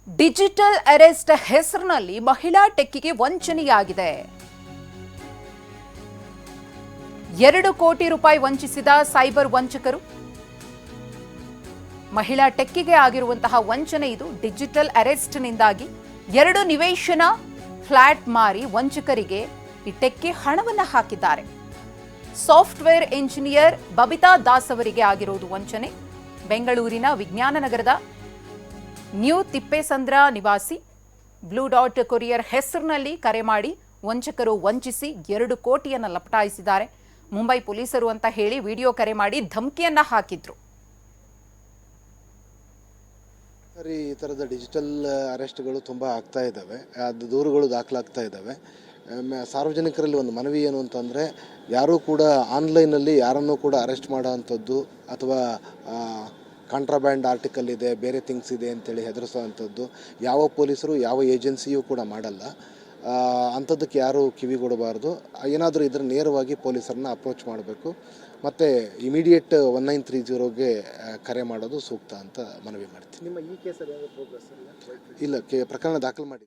Digital arrest ಹೆಸರಿನಲ್ಲಿ ಮಹಿಳಾ ಟೆಕ್ಕಿಗೆ ವಂಚನೆಯಾಗಿದೆ. 2 ಕೋಟಿ ರೂಪಾಯಿ ವಂಚಿಸಿದ ಸೈಬರ್ ವಂಚಕರು. ಮಹಿಳಾ ಟೆಕ್ಕಿಗೆ ಆಗಿರುವಂತಹ ವಂಚನೆ ಇದು. ಡಿಜಿಟಲ್ ಅರೆಸ್ಟ್ನಿಂದಾಗಿ 2 ನಿವೇಶನ ಫ್ಲಾಟ್ ಮಾರಿ ವಂಚಕರಿಗೆ ಈ ಟೆಕ್ಕಿ ಹಣವನ್ನು ಹಾಕಿದ್ದಾರೆ. ಸಾಫ್ಟ್ವೇರ್ ಇಂಜಿನಿಯರ್ ಬಬಿತಾ ದಾಸ್ ಅವರಿಗೆ ಆಗಿರುವುದು ವಂಚನೆ. ಬೆಂಗಳೂರಿನ ವಿಜ್ಞಾನ ನಗರದ ನ್ಯೂ ತಿಪ್ಪೇಸಂದ್ರ ನಿವಾಸಿ ಬ್ಲೂ ಡಾಟ್ ಕೊರಿಯರ್ ಹೆಸರಿನಲ್ಲಿ ಕರೆ ಮಾಡಿ ವಂಚಕರು ವಂಚಿಸಿ 2 ಕೋಟಿಯನ್ನು ಲಪಟಾಯಿಸಿದ್ದಾರೆ. ಮುಂಬೈ ಪೊಲೀಸರು ಅಂತ ಹೇಳಿ ವಿಡಿಯೋ ಕರೆ ಮಾಡಿ ಧಮಕಿಯನ್ನ ಹಾಕಿದ್ರು. ಸರಿ, ಈ ಥರದ ಡಿಜಿಟಲ್ ಅರೆಸ್ಟ್ಗಳು ತುಂಬ ಆಗ್ತಾ ಇದ್ದಾವೆ, ಅದು ದೂರುಗಳು ದಾಖಲಾಗ್ತಾ ಇದ್ದಾವೆ. ಸಾರ್ವಜನಿಕರಲ್ಲಿ ಒಂದು ಮನವಿ ಏನು ಅಂತಂದರೆ, ಯಾರೂ ಕೂಡ ಆನ್ಲೈನಲ್ಲಿ ಯಾರನ್ನೂ ಕೂಡ ಅರೆಸ್ಟ್ ಮಾಡೋ ಅಂಥದ್ದು ಅಥವಾ ಕಾಂಟ್ರಾಬ್ಯಾಂಡ್ ಆರ್ಟಿಕಲ್ ಇದೆ, ಬೇರೆ ಥಿಂಗ್ಸ್ ಇದೆ ಅಂತೇಳಿ ಹೆದರಿಸೋ ಅಂಥದ್ದು ಯಾವ ಪೊಲೀಸರು ಯಾವ ಏಜೆನ್ಸಿಯೂ ಕೂಡ ಮಾಡಲ್ಲ. ಅಂಥದ್ದಕ್ಕೆ ಯಾರೂ ಕಿವಿಗೊಡಬಾರ್ದು. ಏನಾದರೂ ಇದ್ರೆ ನೇರವಾಗಿ ಪೊಲೀಸರನ್ನ ಅಪ್ರೋಚ್ ಮಾಡಬೇಕು ಮತ್ತು ಇಮಿಡಿಯೇಟ್ 1930ಗೆ ಕರೆ ಮಾಡೋದು ಸೂಕ್ತ ಅಂತ ಮನವಿ ಮಾಡ್ತೀನಿ. ನಿಮ್ಮ ಈ ಕೇಸಲ್ಲಿ ಪ್ರೋಗ್ರೆಸ್ ಇಲ್ಲ, ಪ್ರಕರಣ ದಾಖಲು ಮಾಡಿ.